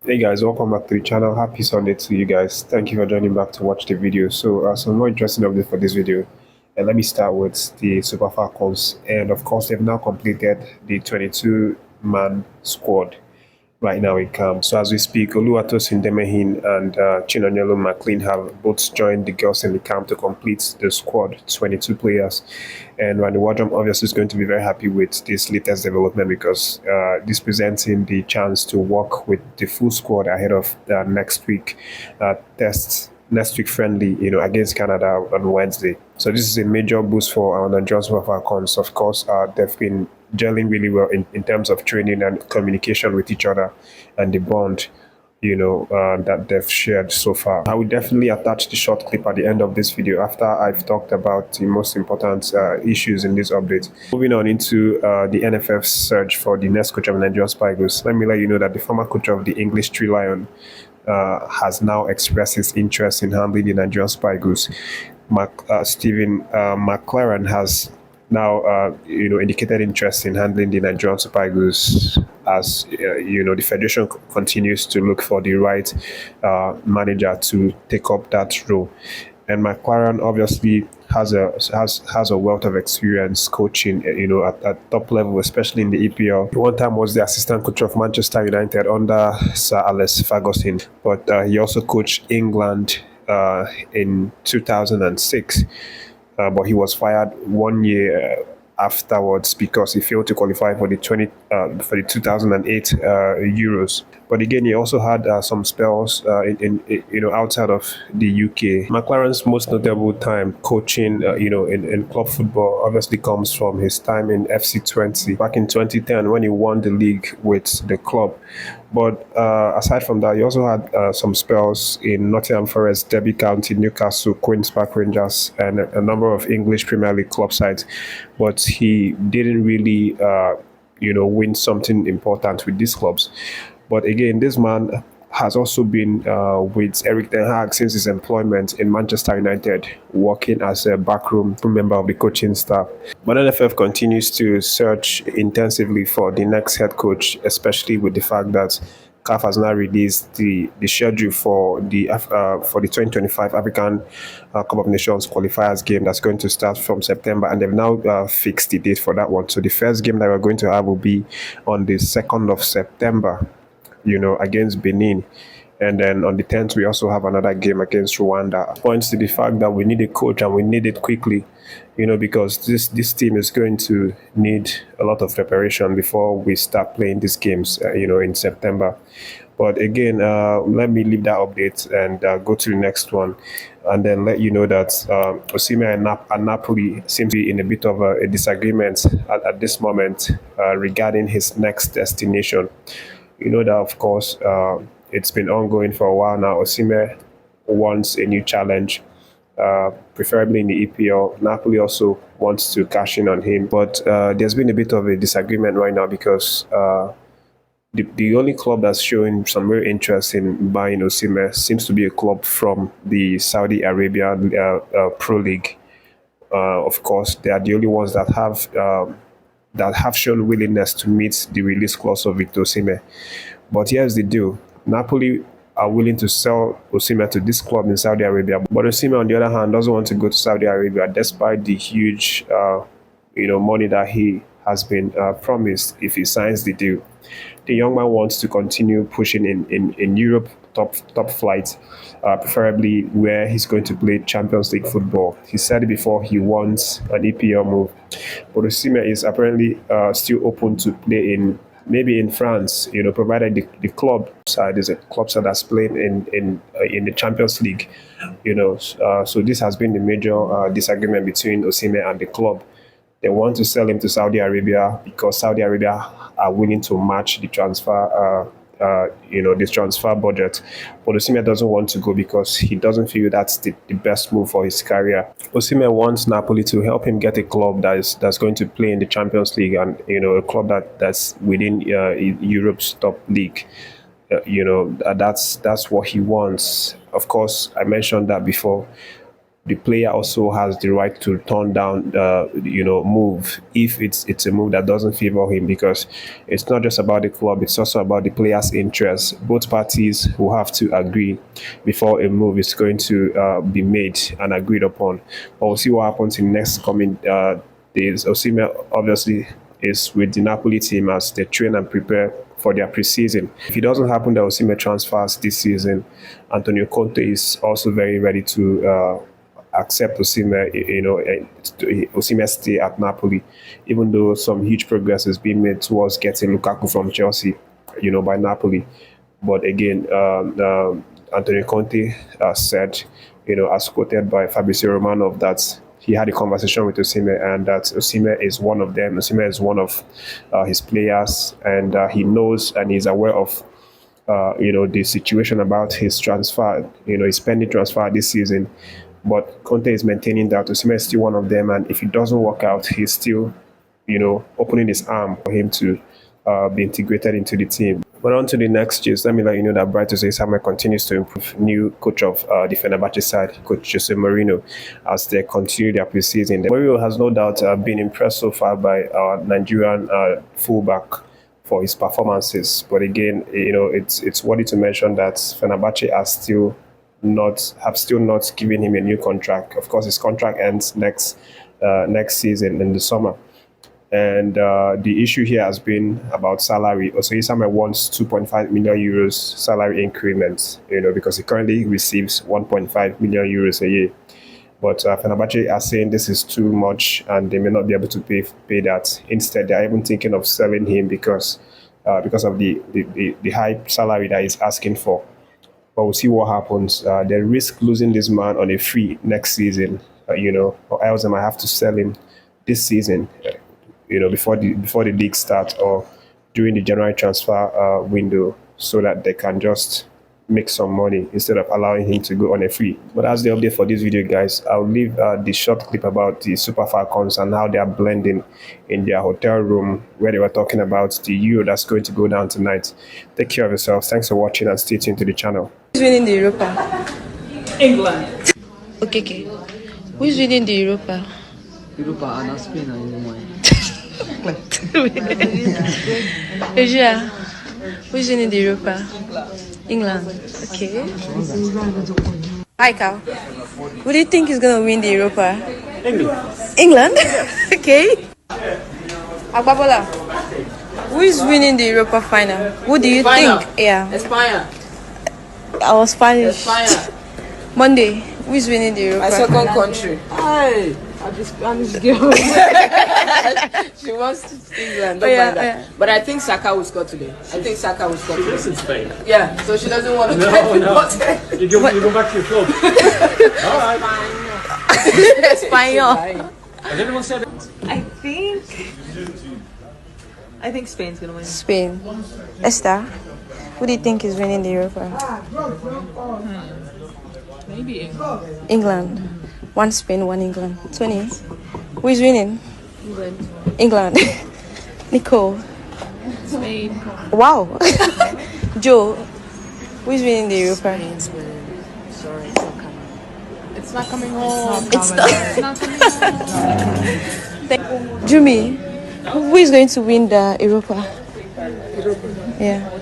Hey guys, welcome back to the channel. Happy Sunday to you guys. Thank you for joining back to watch the video. So some more interesting updates for this video. And let me start with the Super Falcons. And of course, they've now completed the 22-man squad right now in camp. So as we speak, Oluwatosin, Demehin and Chinonyelum Macleans have both joined the girls in the camp to complete the squad, 22 players. And Randy Wardrum obviously is going to be very happy with this latest development because this presents him the chance to work with the full squad ahead of the next week next week friendly, against Canada on Wednesday. So this is a major boost for our Nigerian Super Falcons. Of course, they've been gelling really well in terms of training and communication with each other and the bond that they've shared so far. I will definitely attach the short clip at the end of this video after I've talked about the most important issues in this update. Moving on into the NFF search for the next coach of Nigerian Spikers, let me let you know that the former coach of the English Tree Lion has now expressed his interest in handling the Nigerian Spikers. Stephen McLaren has now indicated interest in handling the Nigerian Super Eagles as the federation continues to look for the right manager to take up that role. And McLaren obviously has a wealth of experience coaching, at top level, especially in the EPL. One time was the assistant coach of Manchester United under Sir Alex Ferguson, but he also coached England in 2006. But he was fired 1 year afterwards because he failed to qualify for the 2008 Euros. But again, he also had some spells in outside of the UK. McLaren's most notable time coaching, in club football, obviously comes from his time in FC20 back in 2010 when he won the league with the club. But aside from that, he also had some spells in Nottingham Forest, Derby County, Newcastle, Queen's Park Rangers, and a number of English Premier League club sides. But he didn't really, win something important with these clubs. But again, this man has also been with Eric Ten Hag since his employment in Manchester United, working as a backroom member of the coaching staff. But NFF continues to search intensively for the next head coach, especially with the fact that CAF has now released the schedule for the 2025 African Cup of Nations qualifiers game that's going to start from September, and they've now fixed the date for that one. So the first game that we're going to have will be on the 2nd of September. Against Benin. And then on the 10th, we also have another game against Rwanda. It points to the fact that we need a coach and we need it quickly, because this team is going to need a lot of preparation before we start playing these games, in September. But again, let me leave that update and go to the next one, and then let you know that Osimhen and Napoli seem to be in a bit of a disagreement at this moment regarding his next destination. You know that, of course, it's been ongoing for a while now. Osimhen wants a new challenge, preferably in the EPL. Napoli also wants to cash in on him. But there's been a bit of a disagreement right now because the only club that's showing some real interest in buying Osimhen seems to be a club from the Saudi Arabia Pro League. Of course, they are the only ones that have shown willingness to meet the release clause of Victor Osimhen. But here's the deal. Napoli are willing to sell Osimhen to this club in Saudi Arabia. But Osimhen, on the other hand, doesn't want to go to Saudi Arabia despite the huge money that he has been promised if he signs the deal. The young man wants to continue pushing in Europe, top flight, preferably where he's going to play Champions League football. He said it before, he wants an EPL move. But Osimhen is apparently still open to play maybe in France, provided the club side is a club side that's playing in the Champions League, so this has been the major disagreement between Osimhen and the club. They want to sell him to Saudi Arabia because Saudi Arabia are willing to match the transfer this transfer budget. But Osimhen doesn't want to go because he doesn't feel that's the best move for his career. Osimhen wants Napoli to help him get a club that's going to play in the Champions League and a club that's within Europe's top league. That's what he wants. Of course, I mentioned that before. the player also has the right to turn down move if it's a move that doesn't favor him, because it's not just about the club, it's also about the player's interests. Both parties will have to agree before a move is going to be made and agreed upon. But we'll see what happens in next coming days. Osimhen obviously is with the Napoli team as they train and prepare for their preseason. If it doesn't happen that Osimhen transfers this season, Antonio Conte is also very ready to accept Osimhen, Osimhen stay at Napoli, even though some huge progress is being made towards getting Lukaku from Chelsea, by Napoli. But again, Antonio Conte said, as quoted by Fabrizio Romano, that he had a conversation with Osimhen and that Osimhen is one of them. Osimhen is one of his players, and he knows and he's aware of the situation about his transfer, his pending transfer this season. But Conte is maintaining that Osimhen is still one of them, and if it doesn't work out, he's still, opening his arm for him to be integrated into the team. But on to the next gist, let me let you know that Bright Oseyi-Samuel continues to improve. New coach of the Fenerbahce side, Coach Jose Mourinho, as they continue their preseason. Mourinho has no doubt been impressed so far by our Nigerian fullback for his performances. But again, it's worthy to mention that Fenerbahce have still not given him a new contract. Of course, his contract ends next season in the summer. And the issue here has been about salary. Oseyi-Samuel wants 2.5 million euros salary increment, because he currently receives 1.5 million euros a year. But Fenerbahce are saying this is too much and they may not be able to pay that. Instead, they're even thinking of selling him because of the high salary that he's asking for. But we'll see what happens. They risk losing this man on a free next season, or else they might have to sell him this season, before the league starts or during the January transfer window, so that they can just make some money instead of allowing him to go on a free. But that's the update for this video, guys. I'll leave the short clip about the Super Falcons and how they are blending in their hotel room, where they were talking about the Euro that's going to go down tonight. Take care of yourselves. Thanks for watching and stay tuned to the channel. Who's winning the Europa? England. Okay. Who's winning the Europa? Europa and Spain are in the morning. Asia. Who's winning the Europa? England. Okay. Hi, Cal. Who do you think is going to win the Europa? England? Okay. Agbabola. Who is winning the Europa final? Who do you think? Yeah. España. I was Spanish. España. Monday. Who is winning the Europa? My second country. Hi. I'm the Spanish girl. She wants England. Don't mind that. Yeah. But I think Saka will score today. I think Saka will score today. She's in Spain. Yeah, so she doesn't want to No. You go back to your club. All right. Español. Has anyone said it? I think Spain's gonna win. Spain. Esther, who do you think is winning the Europa? Maybe England. England. One Spain, one England. 20. Who is winning? England. Nicole. Spain. Wow. Joe, who is winning the Europa? Sorry, it's not coming. It's not coming home. It's not. It's not coming. Jimmy, who is going to win the Europa? Yeah.